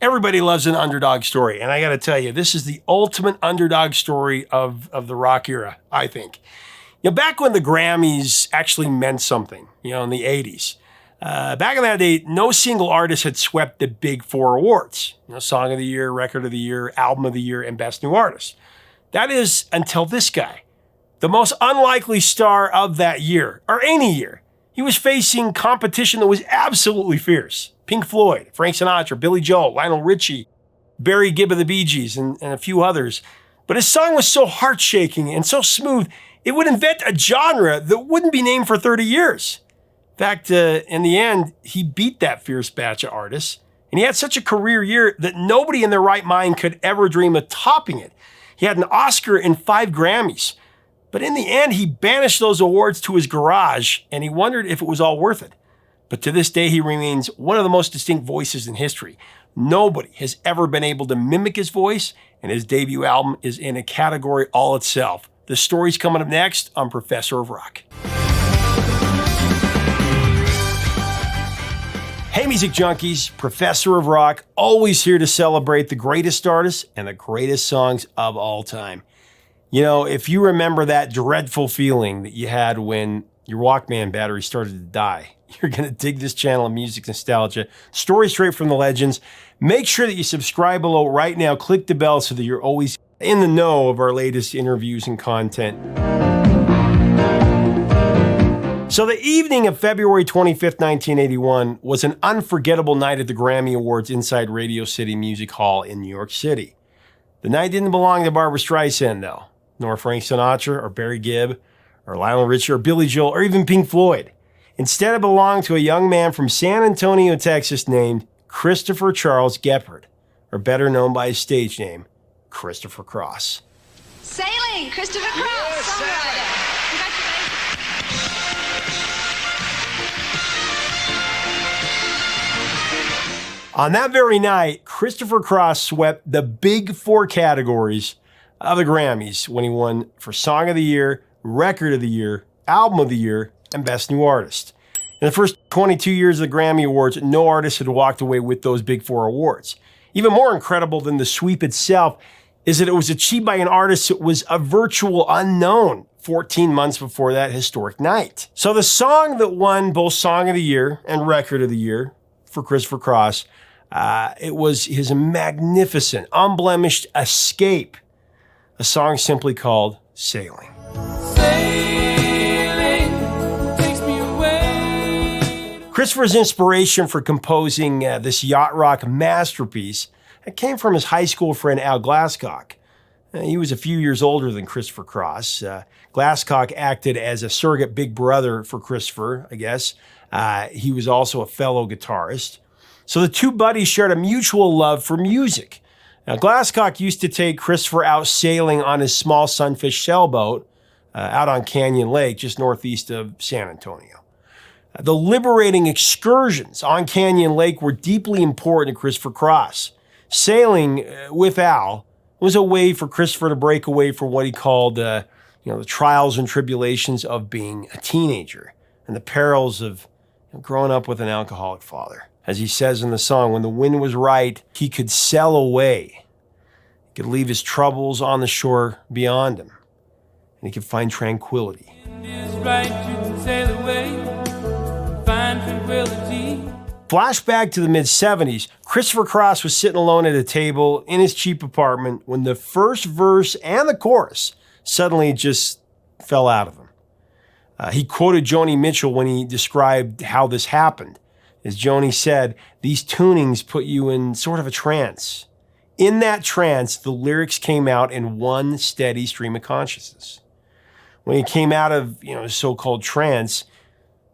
Everybody loves an underdog story, and I got to tell you, this is the ultimate underdog story of the rock era, I think. Back when the Grammys actually meant something, in the 80s. Back in that day, no single artist had swept the big four awards. Song of the Year, Record of the Year, Album of the Year, and Best New Artist. That is, until this guy, the most unlikely star of that year, or any year. He was facing competition that was absolutely fierce. Pink Floyd, Frank Sinatra, Billy Joel, Lionel Richie, Barry Gibb of the Bee Gees, and a few others. But his song was so heart-shaking and so smooth, it would invent a genre that wouldn't be named for 30 years. In fact, in the end, he beat that fierce batch of artists, and he had such a career year that nobody in their right mind could ever dream of topping it. He had an Oscar and 5 Grammys. But in the end, he banished those awards to his garage, and he wondered if it was all worth it. But to this day, he remains one of the most distinct voices in history. Nobody has ever been able to mimic his voice, and his debut album is in a category all itself. The story's coming up next on Professor of Rock. Hey, music junkies, Professor of Rock, always here to celebrate the greatest artists and the greatest songs of all time. If you remember that dreadful feeling that you had when your Walkman battery started to die, you're going to dig this channel of music nostalgia. Stories straight from the legends. Make sure that you subscribe below right now. Click the bell so that you're always in the know of our latest interviews and content. So the evening of February 25th, 1981 was an unforgettable night at the Grammy Awards inside Radio City Music Hall in New York City. The night didn't belong to Barbra Streisand, though, nor Frank Sinatra or Barry Gibb or Lionel Richie or Billy Joel or even Pink Floyd. Instead, it belonged to a young man from San Antonio, Texas named Christopher Charles Gephardt, or better known by his stage name, Christopher Cross. Sailing, Christopher Cross, songwriter. Congratulations. On that very night, Christopher Cross swept the big 4 categories of the Grammys when he won for Song of the Year, Record of the Year, Album of the Year, and Best New Artist. In the first 22 years of the Grammy Awards, no artist had walked away with those big 4 awards. Even more incredible than the sweep itself is that it was achieved by an artist that was a virtual unknown 14 months before that historic night. So the song that won both Song of the Year and Record of the Year for Christopher Cross, it was his magnificent, unblemished Escape, a song simply called Sailing. Christopher's inspiration for composing this Yacht Rock masterpiece came from his high school friend Al Glasscock. He was a few years older than Christopher Cross. Glasscock acted as a surrogate big brother for Christopher, I guess. He was also a fellow guitarist. So the two buddies shared a mutual love for music. Now, Glasscock used to take Christopher out sailing on his small sunfish sailboat out on Canyon Lake, just northeast of San Antonio. The liberating excursions on Canyon Lake were deeply important to Christopher Cross. Sailing with Al was a way for Christopher to break away from what he called, the trials and tribulations of being a teenager and the perils of growing up with an alcoholic father. As he says in the song, when the wind was right, he could sail away. He could leave his troubles on the shore beyond him, and he could find tranquility. Flashback to the mid-'70s, Christopher Cross was sitting alone at a table in his cheap apartment when the first verse and the chorus suddenly just fell out of him. He quoted Joni Mitchell when he described how this happened. As Joni said, these tunings put you in sort of a trance. In that trance, the lyrics came out in one steady stream of consciousness. When he came out of his so-called trance,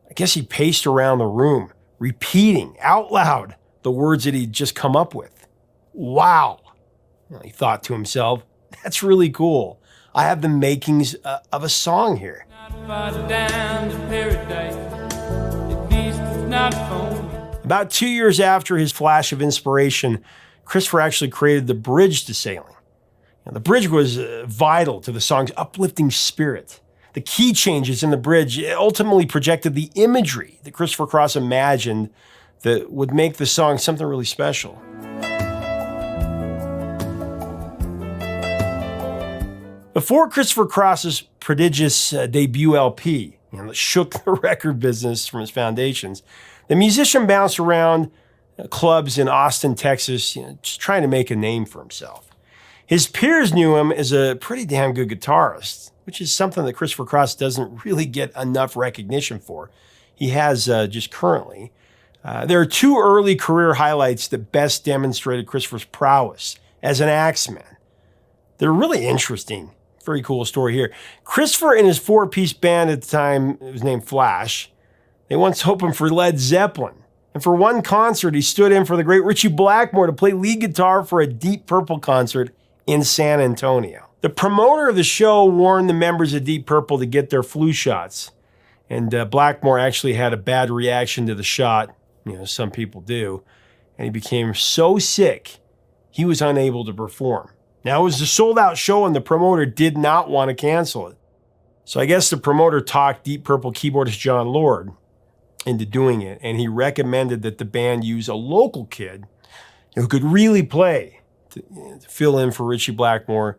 I guess he paced around the room, repeating out loud the words that he'd just come up with. Wow, he thought to himself, that's really cool. I have the makings of a song here. About 2 years after his flash of inspiration, Christopher actually created the bridge to Sailing. The bridge was vital to the song's uplifting spirit. The key changes in the bridge ultimately projected the imagery that Christopher Cross imagined that would make the song something really special. Before Christopher Cross's prodigious debut LP, that shook the record business from its foundations, the musician bounced around clubs in Austin, Texas, just trying to make a name for himself. His peers knew him as a pretty damn good guitarist, which is something that Christopher Cross doesn't really get enough recognition for. He has just currently. There are two early career highlights that best demonstrated Christopher's prowess as an axeman. They're really interesting. Very cool story here. Christopher and his four-piece band at the time, it was named Flash, they once opened for Led Zeppelin. And for one concert, he stood in for the great Richie Blackmore to play lead guitar for a Deep Purple concert in San Antonio. The promoter of the show warned the members of Deep Purple to get their flu shots. And Blackmore actually had a bad reaction to the shot, some people do. And he became so sick, he was unable to perform. Now, it was a sold-out show, and the promoter did not want to cancel it. So I guess the promoter talked Deep Purple keyboardist John Lord into doing it, and he recommended that the band use a local kid who could really play to fill in for Richie Blackmore,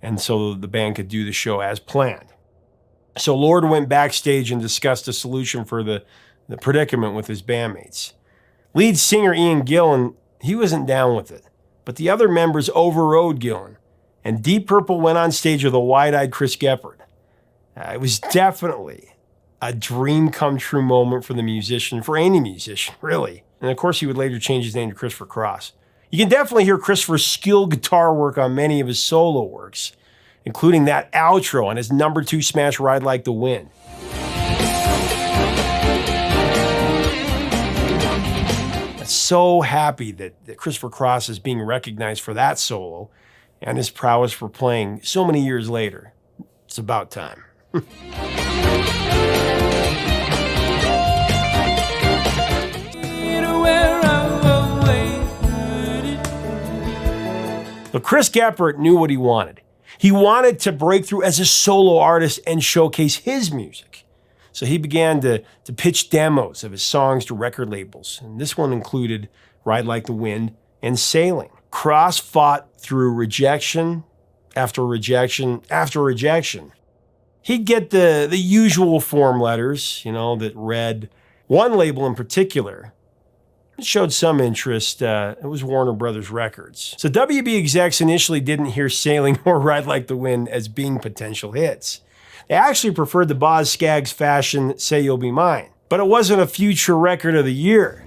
and so the band could do the show as planned. So Lord went backstage and discussed a solution for the predicament with his bandmates. Lead singer Ian Gillan, he wasn't down with it, but the other members overrode Gillan, and Deep Purple went on stage with a wide-eyed Chris Gephardt. It was definitely a dream come true moment for the musician, for any musician, really. And of course, he would later change his name to Christopher Cross. You can definitely hear Christopher's skilled guitar work on many of his solo works, including that outro on his number 2 smash Ride Like the Wind. I'm so happy that Christopher Cross is being recognized for that solo and his prowess for playing so many years later. It's about time. But Chris Gephardt knew what he wanted. He wanted to break through as a solo artist and showcase his music. So he began to pitch demos of his songs to record labels. And this one included Ride Like the Wind and Sailing. Cross fought through rejection after rejection after rejection. He'd get the usual form letters, that read. One label in particular showed some interest. It was Warner Brothers Records. So WB execs initially didn't hear Sailing or Ride Like the Wind as being potential hits. They actually preferred the Boz Scaggs fashion Say You'll Be Mine. But it wasn't a future record of the year.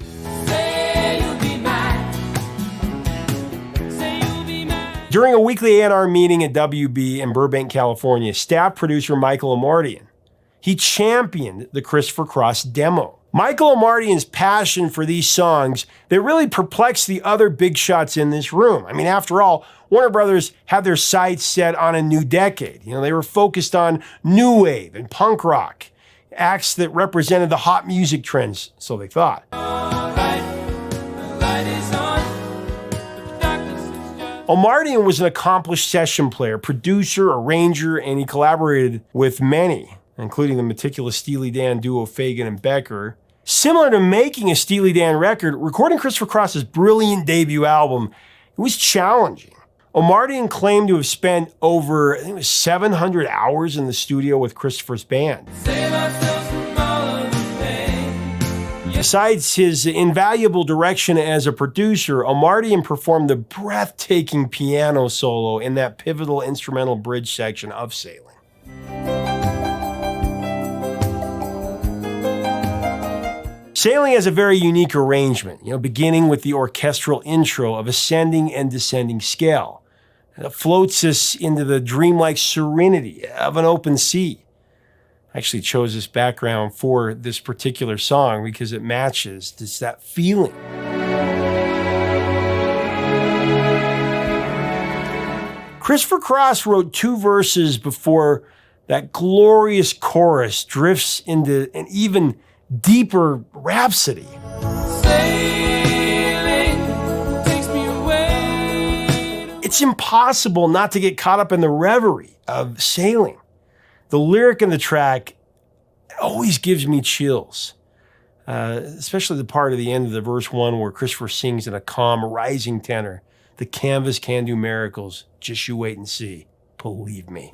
During a weekly A&R meeting at WB in Burbank, California, staff producer Michael Omartian, he championed the Christopher Cross demo. Michael Omartian's passion for these songs, they really perplexed the other big shots in this room. I mean, after all, Warner Brothers had their sights set on a new decade. They were focused on new wave and punk rock, acts that represented the hot music trends, so they thought. Omartian was an accomplished session player, producer, arranger, and he collaborated with many, including the meticulous Steely Dan duo Fagen and Becker. Similar to making a Steely Dan record, recording Christopher Cross's brilliant debut album, it was challenging. Omartian claimed to have spent over, 700 hours in the studio with Christopher's band. Besides his invaluable direction as a producer, Omartian performed the breathtaking piano solo in that pivotal instrumental bridge section of Sailing. Sailing has a very unique arrangement, beginning with the orchestral intro of ascending and descending scale. It floats us into the dreamlike serenity of an open sea. I actually chose this background for this particular song because it matches just that feeling. Christopher Cross wrote 2 verses before that glorious chorus drifts into an even deeper rhapsody. Takes me away. It's impossible not to get caught up in the reverie of Sailing. The lyric in the track always gives me chills, especially the part of the end of the verse 1 where Christopher sings in a calm, rising tenor, "The canvas can do miracles, just you wait and see." believe me.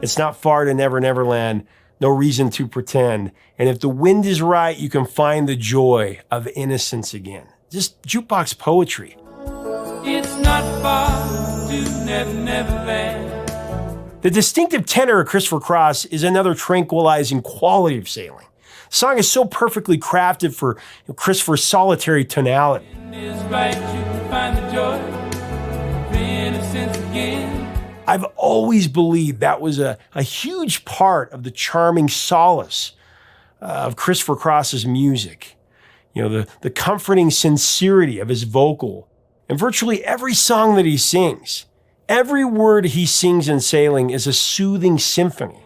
It's not far to Never Never Land, no reason to pretend. And if the wind is right, you can find the joy of innocence again. Just jukebox poetry. It's not far to Never Never Land. The distinctive tenor of Christopher Cross is another tranquilizing quality of Sailing. The song is so perfectly crafted for Christopher's solitary tonality. I've always believed that was a huge part of the charming solace of Christopher Cross's music. You know, the comforting sincerity of his vocal. And virtually every song that he sings, every word he sings in Sailing is a soothing symphony.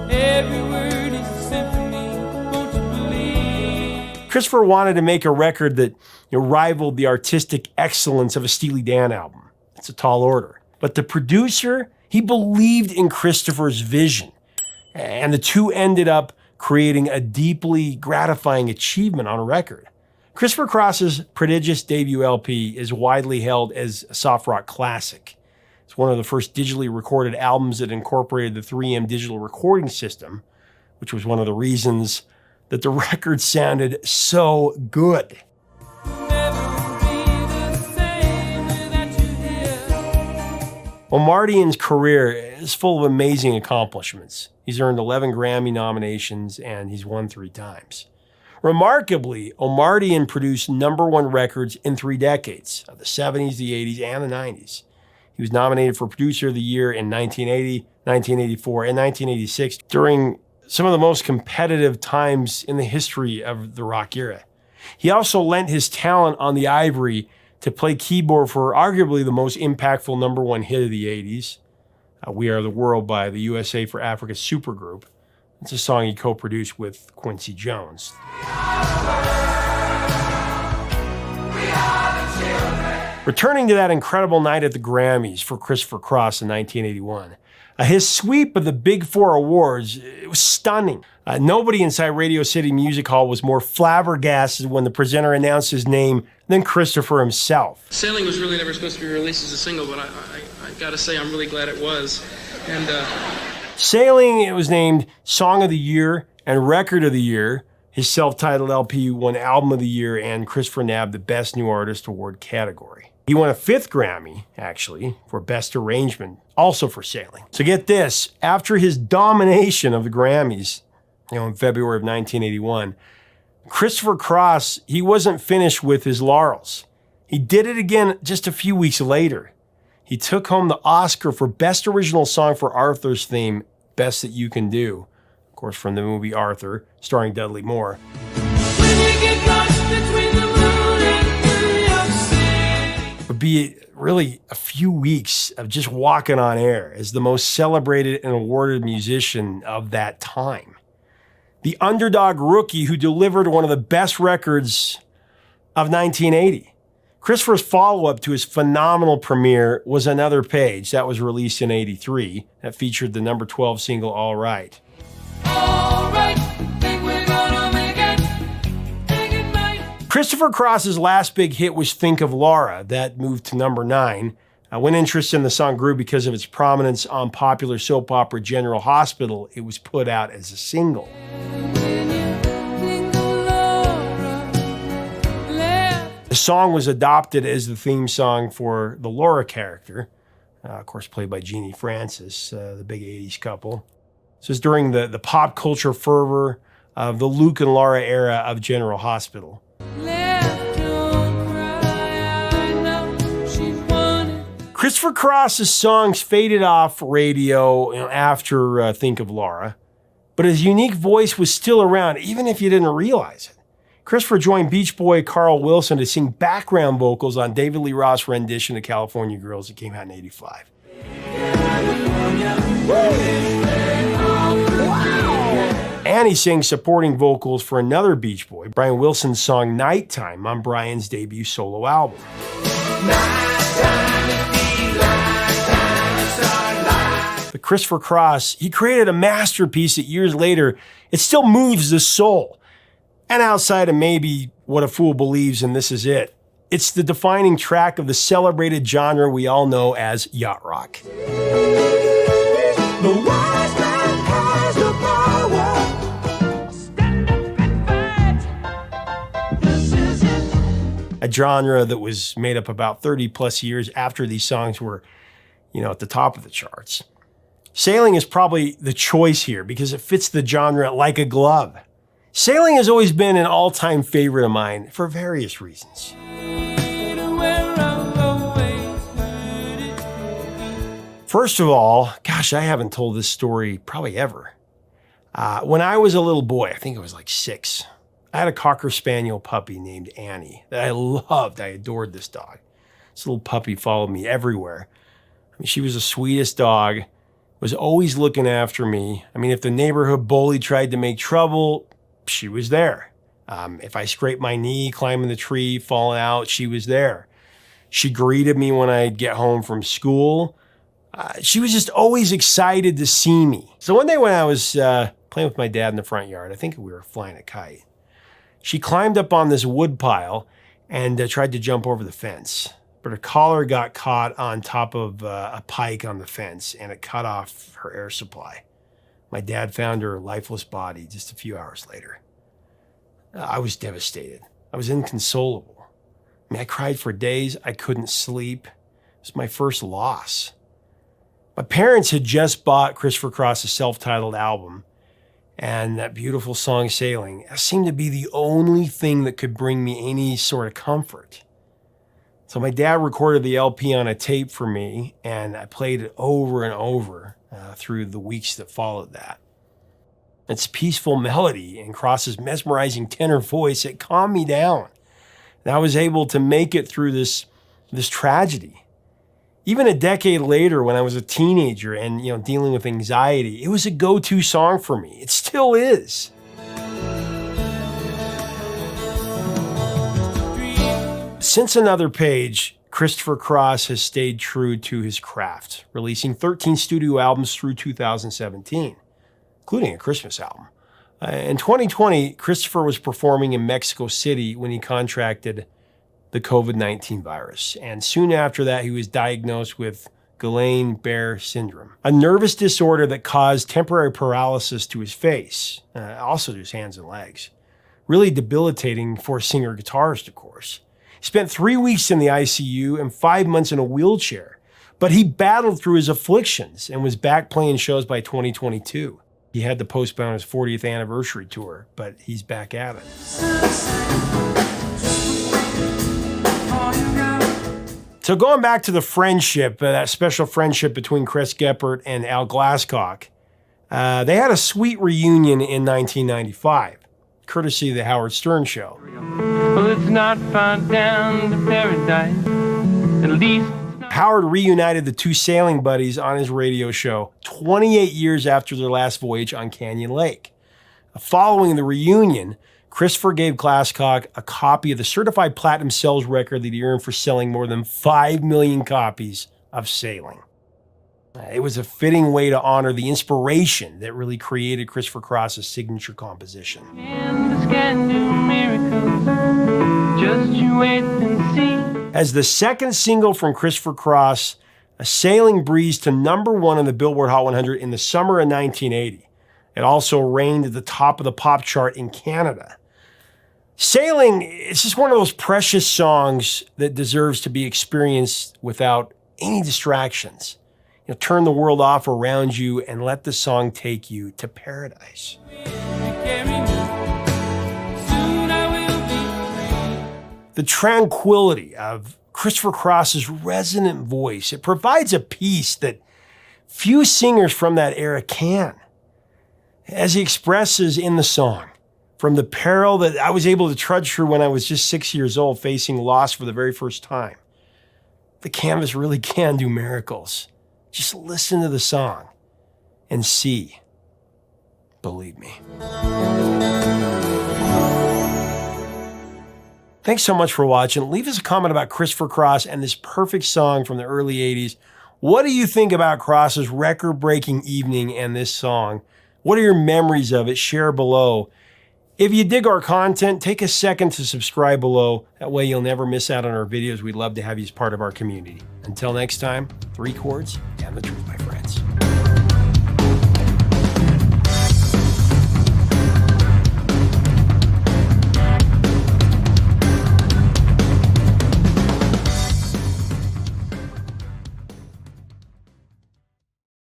Every word is a symphony, won't you believe? Christopher wanted to make a record that rivaled the artistic excellence of a Steely Dan album. It's a tall order. But the producer, he believed in Christopher's vision. And the two ended up creating a deeply gratifying achievement on a record. Christopher Cross's prodigious debut LP is widely held as a soft rock classic. It's one of the first digitally recorded albums that incorporated the 3M digital recording system, which was one of the reasons that the record sounded so good. Omartian's career is full of amazing accomplishments. He's earned 11 Grammy nominations and he's won 3 times. Remarkably, Omartian produced #1 records in 3 decades, the 70s, the 80s, and the 90s. He was nominated for Producer of the Year in 1980, 1984, and 1986 during some of the most competitive times in the history of the rock era. He also lent his talent on the ivory to play keyboard for arguably the most impactful #1 hit of the 80s, We Are the World by the USA for Africa supergroup. It's a song he co-produced with Quincy Jones. Returning to that incredible night at the Grammys for Christopher Cross in 1981, his sweep of the Big Four awards, it was stunning. Nobody inside Radio City Music Hall was more flabbergasted when the presenter announced his name than Christopher himself. Sailing was really never supposed to be released as a single, but I gotta say I'm really glad it was. And Sailing, it was named Song of the Year and Record of the Year. His self-titled LP won Album of the Year and Christopher nabbed the Best New Artist Award category. He won a 5th Grammy, actually, for Best Arrangement, also for Sailing. So get this, after his domination of the Grammys, in February of 1981, Christopher Cross, he wasn't finished with his laurels. He did it again just a few weeks later. He took home the Oscar for Best Original Song for Arthur's theme, Best That You Can Do, of course from the movie Arthur, starring Dudley Moore. Would be really a few weeks of just walking on air as the most celebrated and awarded musician of that time. The underdog rookie who delivered one of the best records of 1980. Christopher's follow-up to his phenomenal premiere was Another Page. That was released in '83. That featured the #12 single, All Right. All right, think we're gonna make it right. Christopher Cross's last big hit was Think of Laura. That moved to #9. When interest in the song grew because of its prominence on popular soap opera General Hospital, it was put out as a single. The song was adopted as the theme song for the Laura character, of course played by Jeannie Francis, the big 80s couple. This was during the pop culture fervor of the Luke and Laura era of General Hospital. Christopher Cross's songs faded off radio after Think of Laura, but his unique voice was still around, even if you didn't realize it. Christopher joined Beach Boy Carl Wilson to sing background vocals on David Lee Roth's rendition of California Girls that came out in '85. And he sang supporting vocals for another Beach Boy, Brian Wilson's song Nighttime on Brian's debut solo album. But Christopher Cross, he created a masterpiece that years later, it still moves the soul. And outside of maybe What a Fool Believes and This Is It, It's the defining track of the celebrated genre we all know as yacht rock. The wise man has the power. Stand up and fight. This is it. A genre that was made up about 30 plus years after these songs were, at the top of the charts. Sailing is probably the choice here because it fits the genre like a glove. Sailing has always been an all-time favorite of mine for various reasons. First of all, gosh, I haven't told this story probably ever. When I was a little boy, I think I was like 6, I had a Cocker Spaniel puppy named Annie that I loved. I adored this dog. This little puppy followed me everywhere. I mean, she was the sweetest dog, was always looking after me. I mean, if the neighborhood bully tried to make trouble, she was there. If I scraped my knee, climbing the tree, falling out, she was there. She greeted me when I'd get home from school. She was just always excited to see me. So one day when I was playing with my dad in the front yard, I think we were flying a kite, she climbed up on this wood pile and tried to jump over the fence. But her collar got caught on top of a pike on the fence and it cut off her air supply. My dad found her lifeless body just a few hours later. I was devastated. I was inconsolable. I mean, I cried for days. I couldn't sleep. It was my first loss. My parents had just bought Christopher Cross's self-titled album, and that beautiful song, Sailing, seemed to be the only thing that could bring me any sort of comfort. So my dad recorded the LP on a tape for me, and I played it over and over through the weeks that followed that. Its peaceful melody and Cross's mesmerizing tenor voice, it calmed me down. And I was able to make it through this tragedy. Even a decade later, when I was a teenager and dealing with anxiety, it was a go-to song for me. It still is. Since Another Page, Christopher Cross has stayed true to his craft, releasing 13 studio albums through 2017, including a Christmas album. In 2020, Christopher was performing in Mexico City when he contracted the COVID-19 virus. And soon after that, he was diagnosed with Guillain-Barré syndrome, a nervous disorder that caused temporary paralysis to his face, also to his hands and legs. Really debilitating for a singer-guitarist, of course. He spent 3 weeks in the ICU and 5 months in a wheelchair, but he battled through his afflictions and was back playing shows by 2022. He had to postpone his 40th anniversary tour, but he's back at it. So going back to the friendship, that special friendship between Chris Geppert and Al Glasscock, they had a sweet reunion in 1995, courtesy of the Howard Stern Show. Well, it's not far down to paradise, at least. Howard reunited the two sailing buddies on his radio show 28 years after their last voyage on Canyon Lake. Following the reunion, Christopher gave Glasscock a copy of the certified platinum sales record that he earned for selling more than 5 million copies of Sailing. It was a fitting way to honor the inspiration that really created Christopher Cross's signature composition. And this can do miracles. Just you wait and see. As the second single from Christopher Cross, Sailing breezed to #1 on the Billboard Hot 100 in the summer of 1980. It also reigned at the top of the pop chart in Canada. Sailing is just one of those precious songs that deserves to be experienced without any distractions. Turn the world off around you and let the song take you to paradise. The tranquility of Christopher Cross's resonant voice, it provides a peace that few singers from that era can. As he expresses in the song, from the peril that I was able to trudge through when I was just 6 years old, facing loss for the very first time, the canvas really can do miracles. Just listen to the song and see. Believe me. Thanks so much for watching. Leave us a comment about Christopher Cross and this perfect song from the early 80s. What do you think about Cross's record-breaking evening and this song? What are your memories of it? Share below. If you dig our content, take a second to subscribe below. That way you'll never miss out on our videos. We'd love to have you as part of our community. Until next time, 3 chords and the truth, my friends.